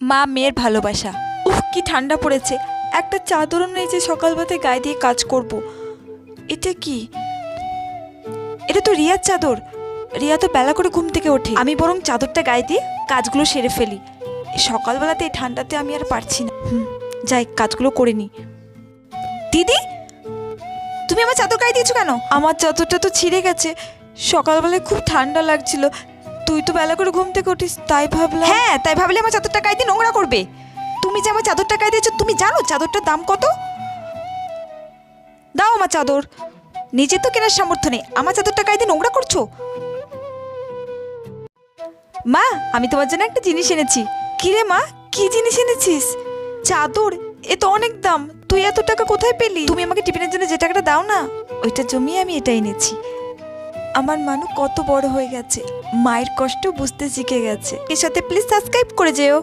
মা মেয়ের ভালোবাসা। উফ কি ঠান্ডা পড়েছে, একটা চাদরও নেই যে সকালবেলাতে গায়ে দিয়ে কাজ করব। এটা কি? এটা তো রিয়ার চাদর। রিয়া তো বেলা করে ঘুম থেকে ওঠে। আমি বরং চাদরটা গায়ে দিয়ে কাজগুলো সেরে ফেলি। সকালবেলাতে এই ঠান্ডাতে আমি আর পারছি না। যাই কাজগুলো করে নি। দিদি, তুমি আমার চাদর গায়ে দিয়েছো কেন? আমার চাদরটা তো ছিঁড়ে গেছে। সকালবেলায় খুব ঠান্ডা লাগছিল, তুই তো বেলা করে ঘুম থেকে উঠিস, তাই ভাবলাম। হ্যাঁ, তাই ভাবলে আমার চাদরটা গায়ে দিয়ে নোংরা করবে? তুমি যে আমার চাদরটা গায়ে দিয়েছো, তুমি জানো চাদরটার দাম কত? দাও আমার চাদর। নিজে তো কেনার সামর্থ্য নেই, আমার চাদরটা গায়ে দিয়ে নোংরা করছো। মা, আমি তোমার জন্য একটা জিনিস এনেছি। কি রে মা, কি জিনিস এনেছিস? চাদর? এ তো অনেক দাম, তুই এত টাকা কোথায় পেলি? তুমি আমাকে টিফিনের জন্য যে টাকাটা দাও না, ওইটা জমিয়ে আমি এটা এনেছি। আমার মানু কত বড় হয়ে গেছে, মায়ের কষ্ট বুঝতে শিখে গেছে। এর সাথে প্লিজ সাবস্ক্রাইব করে যেও।